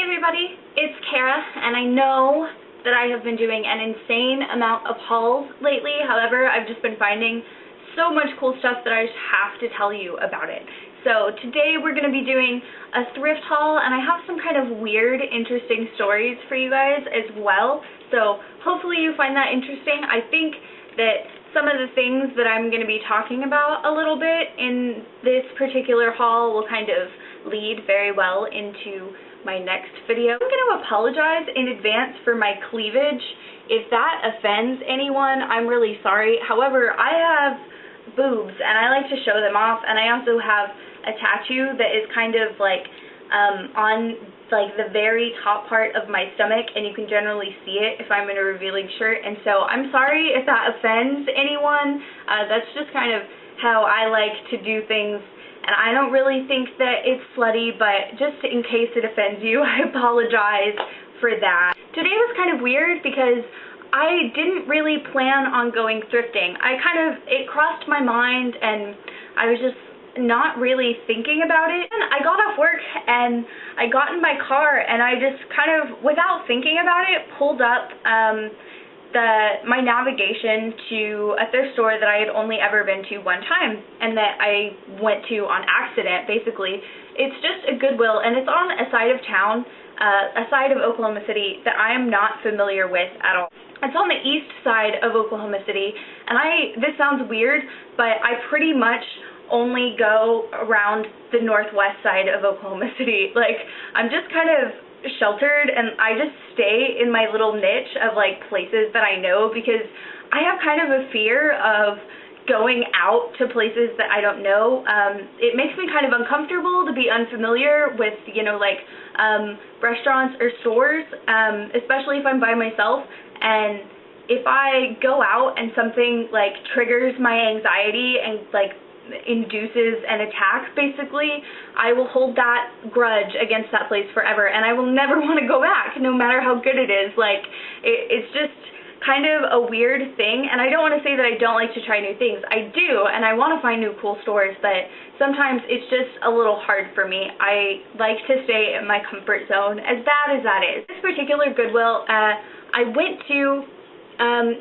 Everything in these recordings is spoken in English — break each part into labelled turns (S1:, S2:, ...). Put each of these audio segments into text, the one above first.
S1: everybody, it's Kara, and I know that I have been doing an insane amount of hauls lately. However, I've just been finding so much cool stuff that I just have to tell you about it. So today we're going to be doing a thrift haul, and I have some kind of weird, interesting stories for you guys as well. So hopefully you find that interesting. I think that some of the things that I'm going to be talking about a little bit in this particular haul will kind of lead very well into my next video. I'm going to apologize in advance for my cleavage. If that offends anyone, I'm really sorry. However, I have boobs and I like to show them off, and I also have a tattoo that is kind of like on like the very top part of my stomach, and you can generally see it if I'm in a revealing shirt. And so I'm sorry if that offends anyone. That's just kind of how I like to do things. And I don't really think that it's slutty, but just in case it offends you, I apologize for that. Today was kind of weird because I didn't really plan on going thrifting. It crossed my mind and I was just not really thinking about it. And I got off work and I got in my car and I just kind of, without thinking about it, pulled up my navigation to a thrift store that I had only ever been to one time and that I went to on accident, basically. It's just a Goodwill, and it's on a side of town, a side of Oklahoma City that I am not familiar with at all. It's on the east side of Oklahoma City, and this sounds weird, but I pretty much only go around the northwest side of Oklahoma City. Like, I'm just kind of sheltered, and I just stay in my little niche of like places that I know, because I have kind of a fear of going out to places that I don't know. It makes me kind of uncomfortable to be unfamiliar with, you know, like restaurants or stores, especially if I'm by myself. And if I go out and something like triggers my anxiety and like induces an attack, basically, I will hold that grudge against that place forever, and I will never want to go back, no matter how good it is. Like, it's just kind of a weird thing, and I don't want to say that I don't like to try new things. I do, and I want to find new cool stores, but sometimes it's just a little hard for me. I like to stay in my comfort zone, as bad as that is. This particular Goodwill, I went to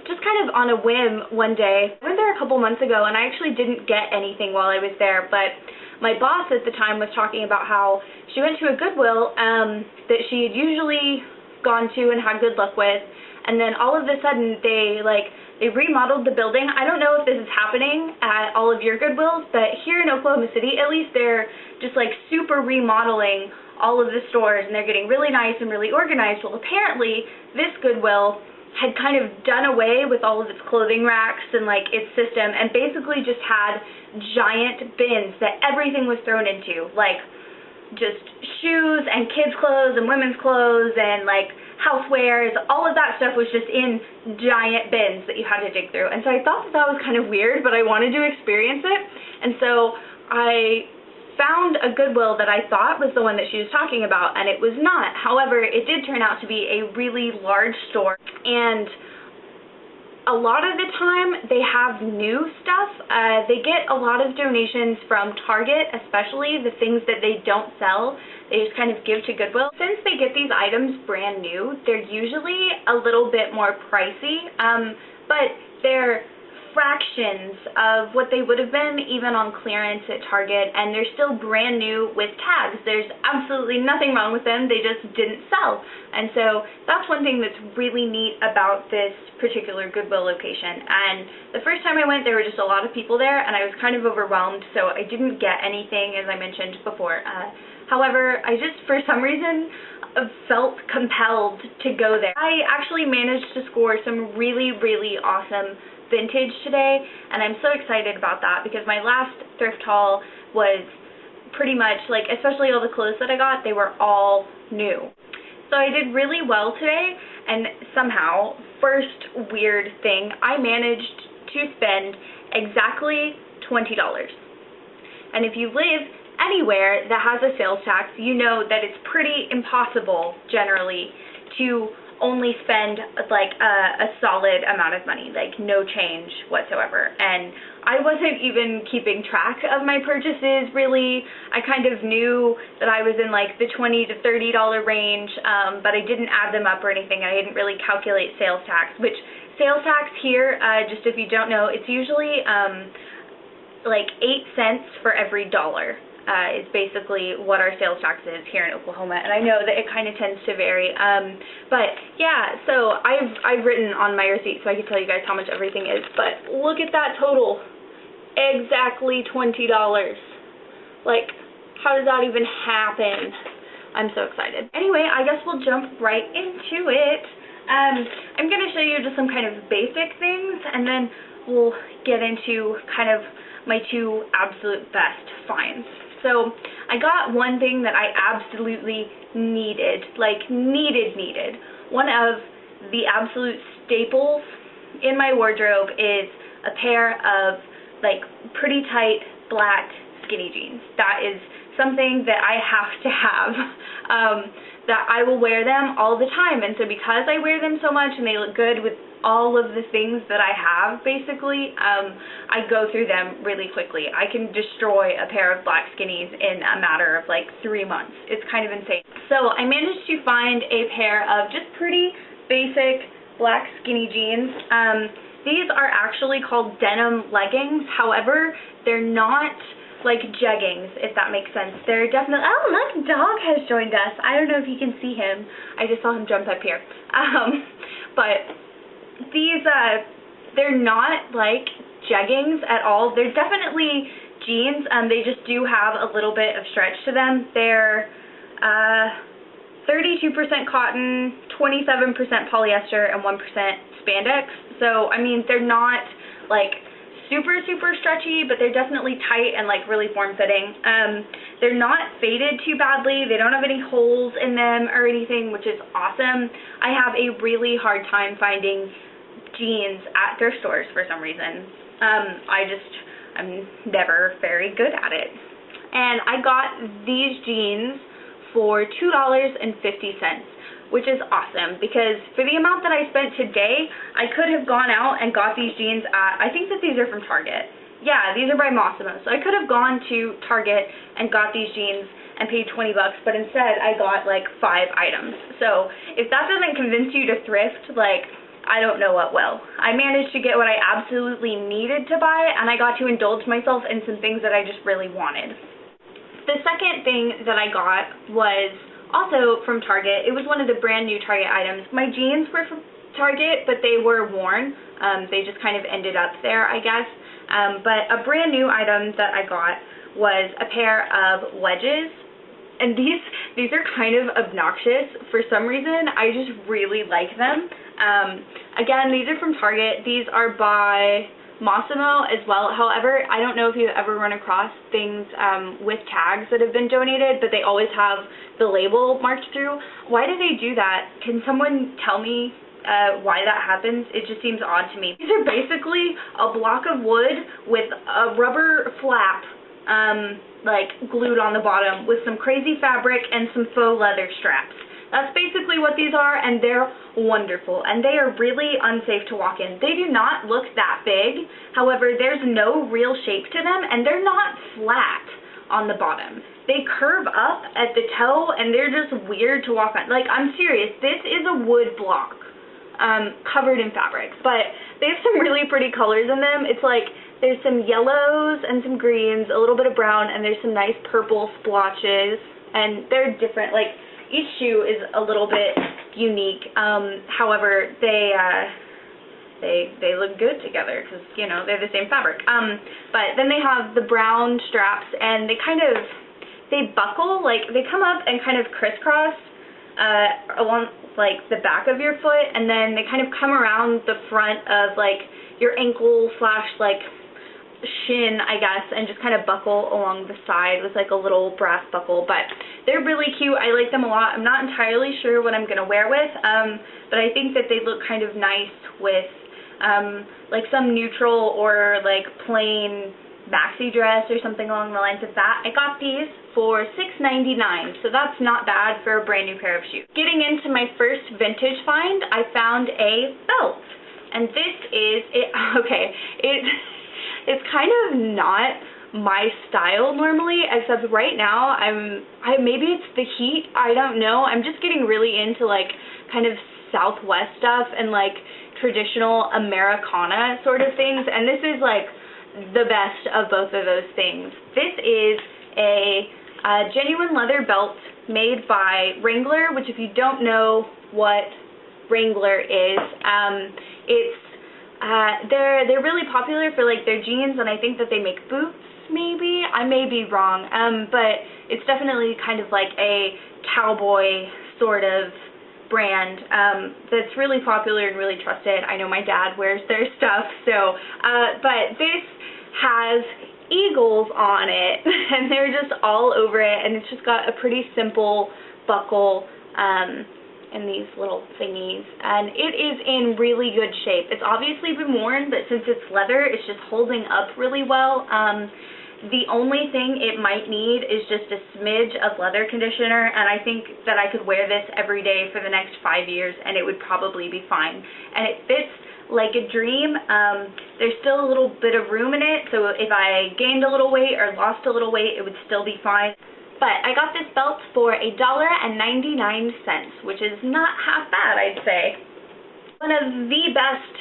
S1: just kind of on a whim one day. I went there a couple months ago, and I actually didn't get anything while I was there, but my boss at the time was talking about how she went to a Goodwill that she had usually gone to and had good luck with, and then all of a sudden they remodeled the building. I don't know if this is happening at all of your Goodwills, but here in Oklahoma City, at least, they're just like super remodeling all of the stores, and they're getting really nice and really organized. Well, apparently this Goodwill had kind of done away with all of its clothing racks and like its system, and basically just had giant bins that everything was thrown into, like just shoes and kids' clothes and women's clothes and like housewares. All of that stuff was just in giant bins that you had to dig through. And so I thought that was kind of weird, but I wanted to experience it, and so I found a Goodwill that I thought was the one that she was talking about, and it was not. However, it did turn out to be a really large store, and a lot of the time they have new stuff. They get a lot of donations from Target, especially the things that they don't sell. They just kind of give to Goodwill. Since they get these items brand new, they're usually a little bit more pricey, but they're fractions of what they would have been even on clearance at Target, and they're still brand new with tags. There's absolutely nothing wrong with them, they just didn't sell. And so that's one thing that's really neat about this particular Goodwill location. And the first time I went, there were just a lot of people there, and I was kind of overwhelmed, so I didn't get anything, as I mentioned before. However, I just, for some reason, felt compelled to go there. I actually managed to score some really, really awesome vintage today, and I'm so excited about that, because my last thrift haul was pretty much like, especially all the clothes that I got, they were all new. So I did really well today, and somehow, first weird thing, I managed to spend exactly $20. And if you live anywhere that has a sales tax, you know that it's pretty impossible generally to only spend like a solid amount of money, like no change whatsoever. And I wasn't even keeping track of my purchases really. I kind of knew that I was in like the $20 to $30 range, but I didn't add them up or anything. I didn't really calculate sales tax, which sales tax here, just if you don't know, it's usually like 8 cents for every dollar. Is basically what our sales tax is here in Oklahoma, and I know that it kind of tends to vary, but yeah, so I've written on my receipt so I can tell you guys how much everything is, but look at that total, exactly $20. Like, how does that even happen? I'm so excited. Anyway, I guess we'll jump right into it. I'm going to show you just some kind of basic things, and then we'll get into kind of my two absolute best finds. So I got one thing that I absolutely needed, like needed. One of the absolute staples in my wardrobe is a pair of like pretty tight black skinny jeans. That is something that I have to have, that I will wear them all the time. And so because I wear them so much and they look good with all of the things that I have, basically, I go through them really quickly. I can destroy a pair of black skinnies in a matter of like 3 months. It's kind of insane. So I managed to find a pair of just pretty basic black skinny jeans. These are actually called denim leggings. However, they're not like jeggings, if that makes sense. They're definitely, oh, my dog has joined us. I don't know if you can see him. I just saw him jump up here. But these, they're not like jeggings at all. They're definitely jeans. They just do have a little bit of stretch to them. They're 32% cotton, 27% polyester, and 1% spandex. So, I mean, they're not like super stretchy, but they're definitely tight and like really form-fitting. They're not faded too badly. They don't have any holes in them or anything, which is awesome. I have a really hard time finding jeans at thrift stores for some reason. I'm never very good at it. And I got these jeans for $2.50, which is awesome, because for the amount that I spent today, I could have gone out and got these jeans at, I think that these are from Target. Yeah, these are by Massimo. So I could have gone to Target and got these jeans and paid 20 bucks, but instead I got like 5 items. So if that doesn't convince you to thrift, like, I don't know what will. I managed to get what I absolutely needed to buy, and I got to indulge myself in some things that I just really wanted. The second thing that I got was also from Target. It was one of the brand new Target items. My jeans were from Target, but they were worn. They just kind of ended up there, I guess. But a brand new item that I got was a pair of wedges. And these are kind of obnoxious for some reason. I just really like them. Again, these are from Target. These are by Massimo as well. However, I don't know if you've ever run across things with tags that have been donated, but they always have the label marked through. Why do they do that? Can someone tell me why that happens? It just seems odd to me. These are basically a block of wood with a rubber flap like glued on the bottom with some crazy fabric and some faux leather straps. That's basically what these are, and they're wonderful, and they are really unsafe to walk in. They do not look that big. However, there's no real shape to them, and they're not flat on the bottom. They curve up at the toe, and they're just weird to walk on. Like, I'm serious. This is a wood block covered in fabric, but they have some really pretty colors in them. It's like there's some yellows and some greens, a little bit of brown, and there's some nice purple splotches, and they're different. Like, each shoe is a little bit unique. However, they look good together because, you know, they're the same fabric. But then they have the brown straps, and they buckle, like they come up and kind of crisscross along like the back of your foot, and then they kind of come around the front of like your ankle slash like shin, I guess, and just kind of buckle along the side with like a little brass buckle. But they're really cute. I like them a lot. I'm not entirely sure what I'm gonna wear with, but I think that they look kind of nice with like some neutral or like plain maxi dress or something along the lines of that. I got these for $6.99, so that's not bad for a brand new pair of shoes. Getting into my first vintage find, I found a belt, and this is it. Okay, it's kind of not my style normally, except right now maybe it's the heat, I don't know. I'm just getting really into like kind of Southwest stuff and like traditional Americana sort of things, and this is like the best of both of those things. This is a genuine leather belt made by Wrangler, which if you don't know what Wrangler is, they're really popular for like their jeans, and I think that they make boots maybe. I may be wrong, but it's definitely kind of like a cowboy sort of brand that's really popular and really trusted. I know my dad wears their stuff, so but this has eagles on it and they're just all over it, and it's just got a pretty simple buckle and these little thingies, and it is in really good shape. It's obviously been worn, but since it's leather, it's just holding up really well. The only thing it might need is just a smidge of leather conditioner, and I think that I could wear this every day for the next 5 years and it would probably be fine. And it fits like a dream. There's still a little bit of room in it, so if I gained a little weight or lost a little weight, it would still be fine. But I got this belt for $1.99, which is not half bad, I'd say. One of the best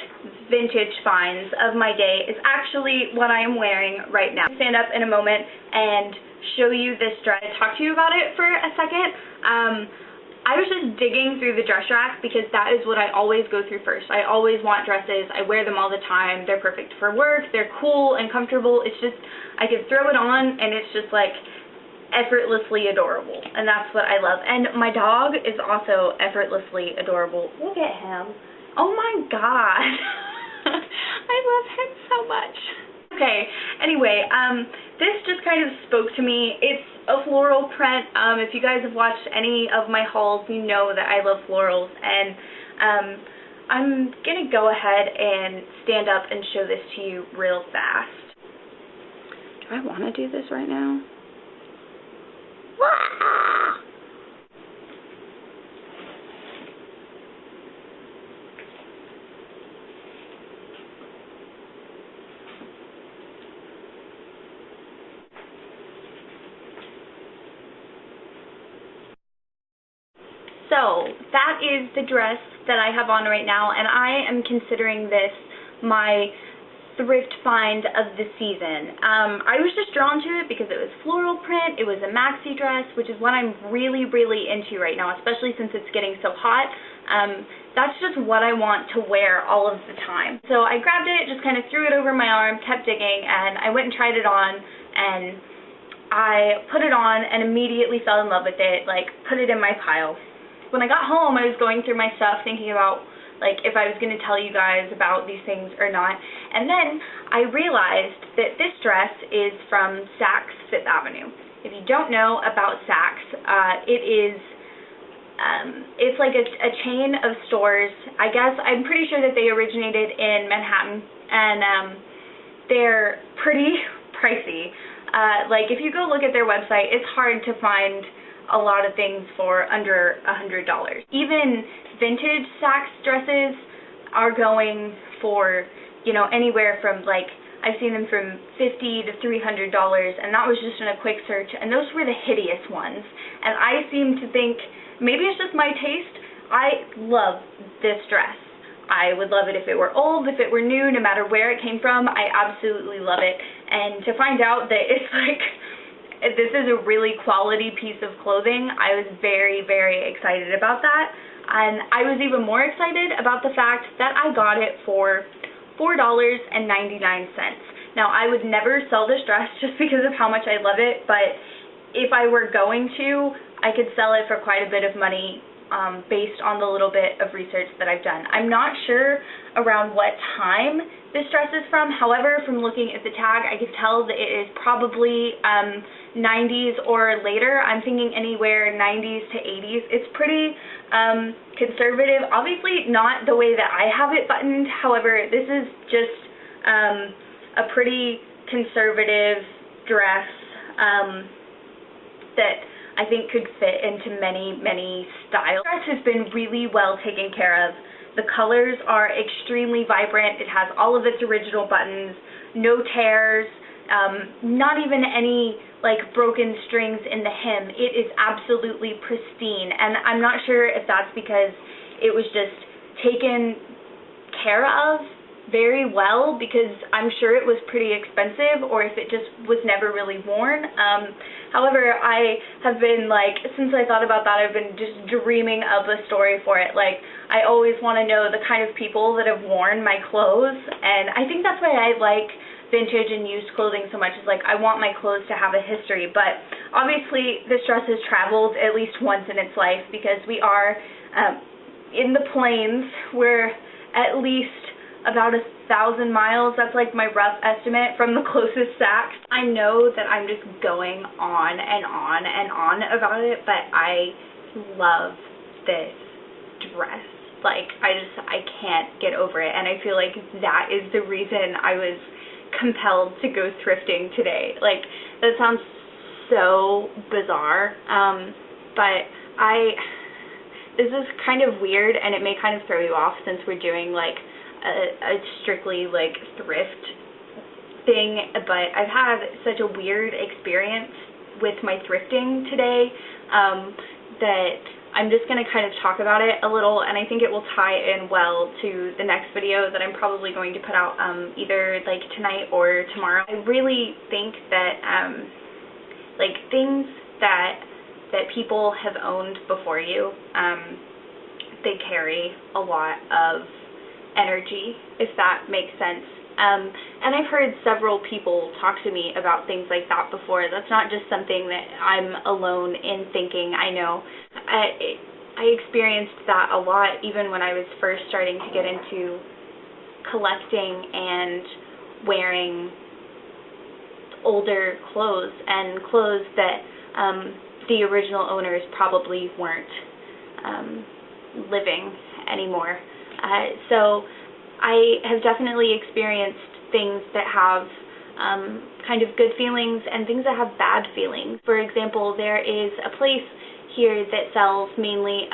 S1: vintage finds of my day is actually what I am wearing right now. I'll stand up in a moment and show you this dress. I'll talk to you about it for a second. I was just digging through the dress rack because that is what I always go through first. I always want dresses. I wear them all the time. They're perfect for work. They're cool and comfortable. It's just, I can throw it on and it's just like effortlessly adorable, and that's what I love. And my dog is also effortlessly adorable. Look at him. Oh my god. I love him so much. Okay, anyway, this just kind of spoke to me. It's a floral print. If you guys have watched any of my hauls, you know that I love florals, and I'm gonna go ahead and stand up and show this to you real fast. Do I want to do this right now? So that is the dress that I have on right now, and I am considering this my thrift find of the season. I was just drawn to it because it was floral print, it was a maxi dress, which is what I'm really, really into right now, especially since it's getting so hot. That's just what I want to wear all of the time. So I grabbed it, just kind of threw it over my arm, kept digging, and I went and tried it on, and I put it on and immediately fell in love with it, like put it in my pile. When I got home, I was going through my stuff thinking about like if I was going to tell you guys about these things or not, and then I realized that this dress is from Saks Fifth Avenue. If you don't know about Saks, it's like a chain of stores. I guess I'm pretty sure that they originated in Manhattan, and they're pretty pricey. Like if you go look at their website, it's hard to find a lot of things for under $100. Even vintage Saks dresses are going for, you know, anywhere from like, I've seen them from $50 to $300, and that was just in a quick search, and those were the hideous ones. And I seem to think, maybe it's just my taste, I love this dress. I would love it if it were old, if it were new, no matter where it came from, I absolutely love it. And to find out that it's like, this is a really quality piece of clothing, I was very, very excited about that. And I was even more excited about the fact that I got it for $4.99. Now, I would never sell this dress just because of how much I love it, but if I were going to, I could sell it for quite a bit of money based on the little bit of research that I've done. I'm not sure around what time this dress is from. However, from looking at the tag, I could tell that it is probably 90s or later. I'm thinking anywhere 90s to 80s. It's pretty conservative. Obviously not the way that I have it buttoned. However, this is just a pretty conservative dress. that I think could fit into many, many styles. This dress has been really well taken care of. The colors are extremely vibrant. It has all of its original buttons, no tears, not even any like broken strings in the hem. It is absolutely pristine, and I'm not sure if that's because it was just taken care of very well, because I'm sure it was pretty expensive, or if it just was never really worn. However, I have been, like, since I thought about that, I've been just dreaming of a story for it. Like, I always want to know the kind of people that have worn my clothes, and I think that's why I like vintage and used clothing so much. Is like, I want my clothes to have a history. But obviously this dress has traveled at least once in its life, because we are in the plains. We're at least about 1,000 miles. That's like my rough estimate from the closest Saks. I know that I'm just going on and on and on about it, but I love this dress. Like, I can't get over it, and I feel like that is the reason I was compelled to go thrifting today. Like, that sounds so bizarre, but this is kind of weird, and it may kind of throw you off since we're doing like a strictly like thrift thing, but I've had such a weird experience with my thrifting today that I'm just going to kind of talk about it a little, and I think it will tie in well to the next video that I'm probably going to put out either like tonight or tomorrow. I really think that like things that people have owned before you, they carry a lot of energy, if that makes sense. And I've heard several people talk to me about things like that before. That's not just something that I'm alone in thinking. I know I experienced that a lot even when I was first starting to get into collecting and wearing older clothes, and clothes that the original owners probably weren't living anymore. So I have definitely experienced things that have kind of good feelings and things that have bad feelings. For example, there is a place here that sells mainly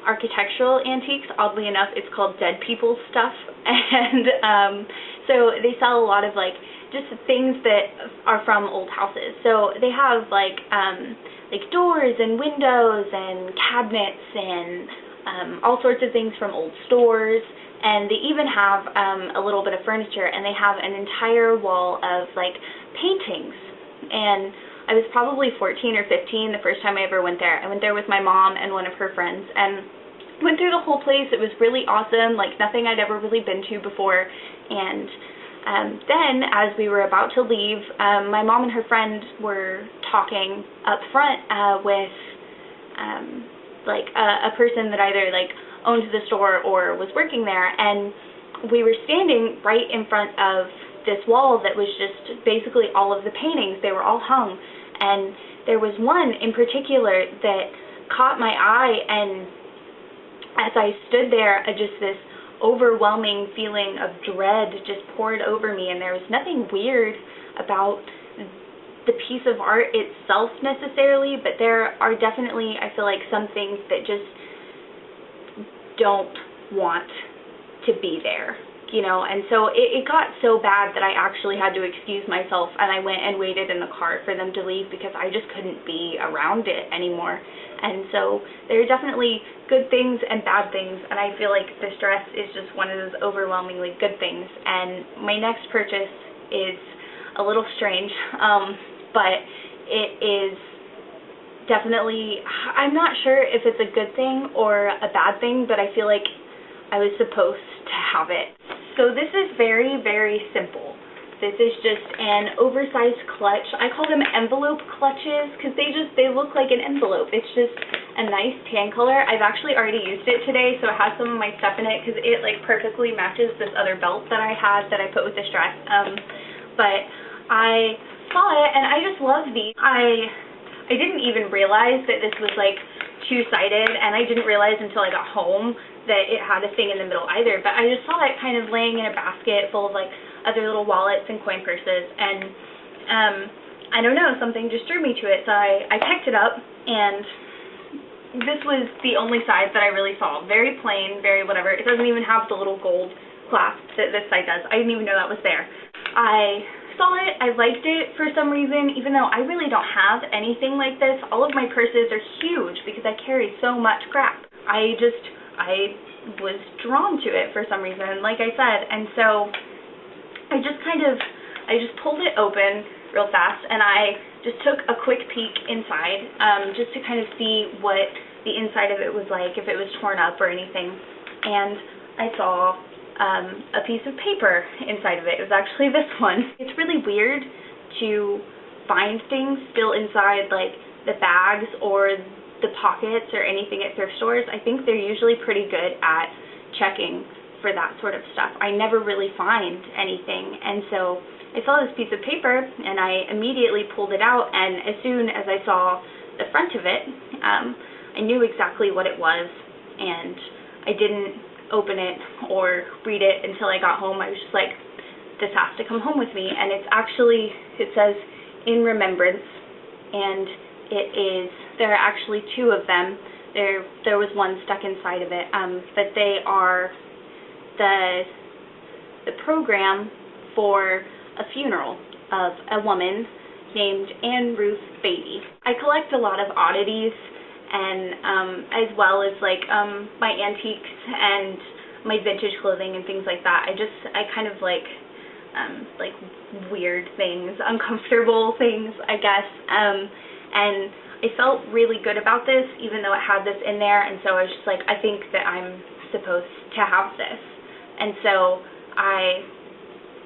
S1: architectural antiques. Oddly enough, it's called Dead People Stuff, and so they sell a lot of like just things that are from old houses. So they have like doors and windows and cabinets and all sorts of things from old stores, and they even have a little bit of furniture, and they have an entire wall of like paintings. And I was probably 14 or 15 the first time I ever went there. I went there with my mom and one of her friends, and went through the whole place. It was really awesome, like nothing I'd ever really been to before. And then as we were about to leave, my mom and her friend were talking up front with like a person that either like owned the store or was working there, and we were standing right in front of this wall that was just basically all of the paintings. They were all hung, and there was one in particular that caught my eye, and as I stood there, just this overwhelming feeling of dread just poured over me. And there was nothing weird about the piece of art itself necessarily, but there are definitely, I feel like, some things that just don't want to be there, you know. And so it got so bad that I actually had to excuse myself, and I went and waited in the car for them to leave because I just couldn't be around it anymore. And so there are definitely good things and bad things, and I feel like this dress is just one of those overwhelmingly good things. And my next purchase is a little strange, but it is definitely, I'm not sure if it's a good thing or a bad thing, but I feel like I was supposed to have it. So this is very, very simple. This is just an oversized clutch. I call them envelope clutches because they look like an envelope. It's just a nice tan color. I've actually already used it today, so it has some of my stuff in it because it like perfectly matches this other belt that I had that I put with this dress. But I saw it and I just love these. I didn't even realize that this was like two-sided, and I didn't realize until I got home that it had a thing in the middle either, but I just saw it kind of laying in a basket full of like other little wallets and coin purses, and I don't know, something just drew me to it, so I picked it up, and this was the only side that I really saw. Very plain, very whatever. It doesn't even have the little gold clasp that this side does. I didn't even know that was there. I saw it, I liked it for some reason, even though I really don't have anything like this. All of my purses are huge because I carry so much crap. I was drawn to it for some reason, like I said, and so I just pulled it open real fast, and I just took a quick peek inside, just to kind of see what the inside of it was like, if it was torn up or anything, and I saw a piece of paper inside of it. It was actually this one. It's really weird to find things still inside, like the bags or the pockets or anything at thrift stores. I think they're usually pretty good at checking for that sort of stuff. I never really find anything, and so I saw this piece of paper, and I immediately pulled it out, and as soon as I saw the front of it, I knew exactly what it was, and I didn't open it or read it until I got home. I was just like, this has to come home with me, and it says, in remembrance, and there are actually two of them. There was one stuck inside of it, but they are the program for a funeral of a woman named Anne Ruth Beatty. I collect a lot of oddities, and as well as like my antiques and my vintage clothing and things like that. I kind of like weird things, uncomfortable things, I guess, and I felt really good about this, even though it had this in there, and so I was just like, I think that I'm supposed to have this, and so I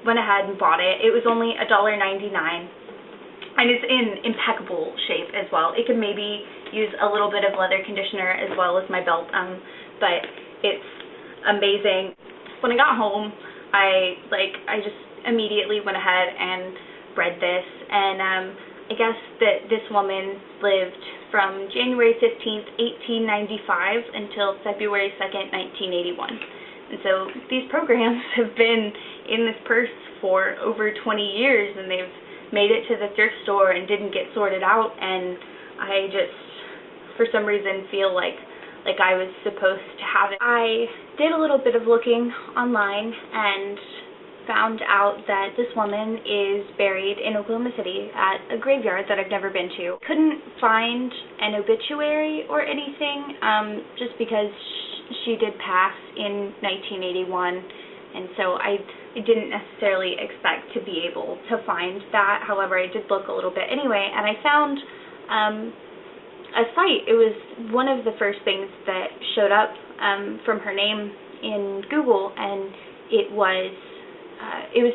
S1: went ahead and bought it. It was only $1.99, and it's in impeccable shape as well. It could maybe use a little bit of leather conditioner as well as my belt, but it's amazing. When I got home, I just immediately went ahead and read this, and I guess that this woman lived from January 15th, 1895 until February 2nd, 1981. And so these programs have been in this purse for over 20 years, and they've made it to the thrift store and didn't get sorted out, and I just, for some reason, feel like I was supposed to have it. I did a little bit of looking online and found out that this woman is buried in Oklahoma City at a graveyard that I've never been to. Couldn't find an obituary or anything, just because she did pass in 1981, and so I didn't necessarily expect to be able to find that. However, I did look a little bit anyway, and I found a site. It was one of the first things that showed up from her name in Google, and it was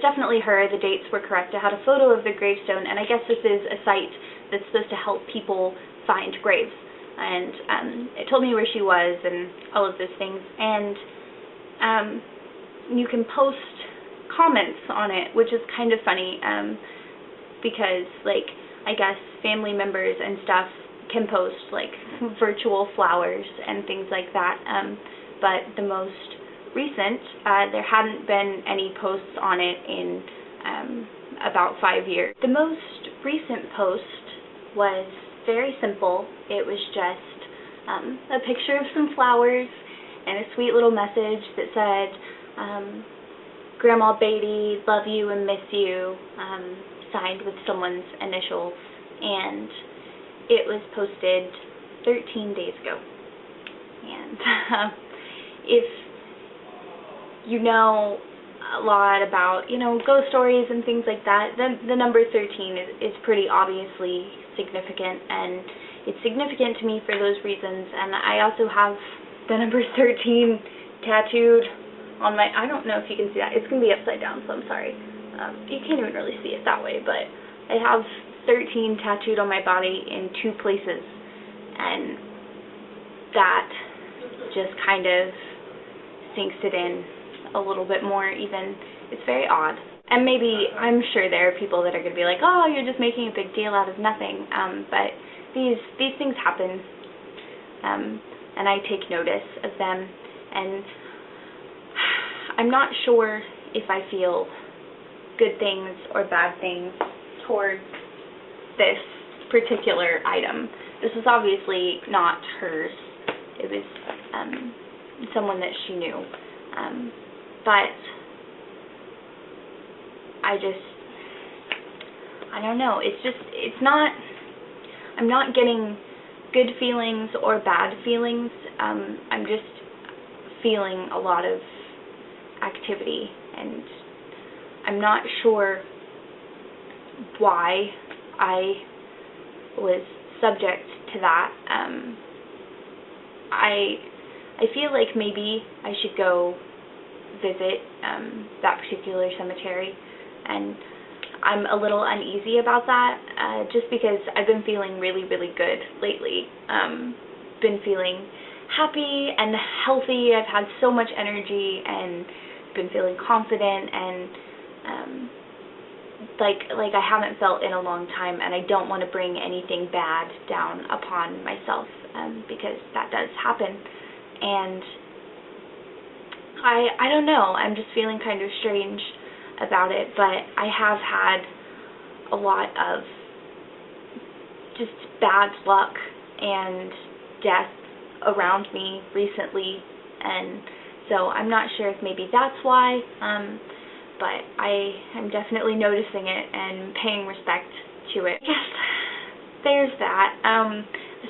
S1: definitely her. The dates were correct. I had a photo of the gravestone, and I guess this is a site that's supposed to help people find graves. And it told me where she was and all of those things. And you can post comments on it, which is kind of funny, because, like, I guess family members and stuff can post, like, virtual flowers and things like that. But the most recent, there hadn't been any posts on it in about 5 years. The most recent post was very simple. It was just a picture of some flowers and a sweet little message that said, Grandma Beatty, love you and miss you, signed with someone's initials, and it was posted 13 days ago. And if you know a lot about, ghost stories and things like that, then the number 13 is pretty obviously significant, and it's significant to me for those reasons. And I also have the number 13 tattooed on my, I don't know if you can see that, it's going to be upside down, so I'm sorry. You can't even really see it that way, but I have 13 tattooed on my body in 2 places, and that just kind of sinks it in a little bit more even. It's very odd. And maybe, I'm sure there are people that are going to be like, oh, you're just making a big deal out of nothing, but these things happen, and I take notice of them, and I'm not sure if I feel good things or bad things towards this particular item. This was obviously not hers. It was someone that she knew. But I don't know. I'm not getting good feelings or bad feelings. I'm just feeling a lot of activity, and I'm not sure why I was subject to that. I feel like maybe I should go visit that particular cemetery, and I'm a little uneasy about that, just because I've been feeling really, really good lately. Been feeling happy and healthy. I've had so much energy and been feeling confident, and like I haven't felt in a long time, and I don't want to bring anything bad down upon myself, because that does happen. And I don't know, I'm just feeling kind of strange about it, but I have had a lot of just bad luck and death around me recently, and so I'm not sure if maybe that's why, but I am definitely noticing it and paying respect to it. Yes, there's that.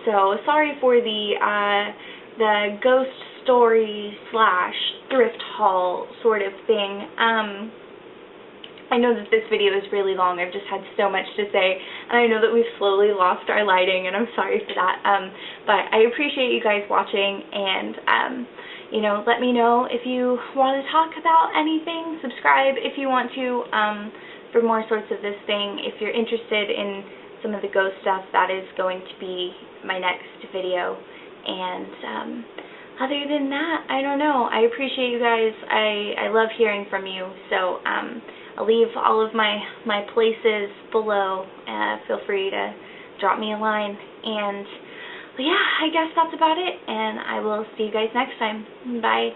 S1: So sorry for the ghost story / thrift haul sort of thing. I know that this video is really long. I've just had so much to say, and I know that we've slowly lost our lighting, and I'm sorry for that. But I appreciate you guys watching, and you know, let me know if you want to talk about anything. Subscribe if you want to, for more sorts of this thing. If you're interested in some of the ghost stuff, that is going to be my next video. And other than that, I don't know. I appreciate you guys. I love hearing from you. So I'll leave all of my places below. Feel free to drop me a line. And yeah, I guess that's about it. And I will see you guys next time. Bye.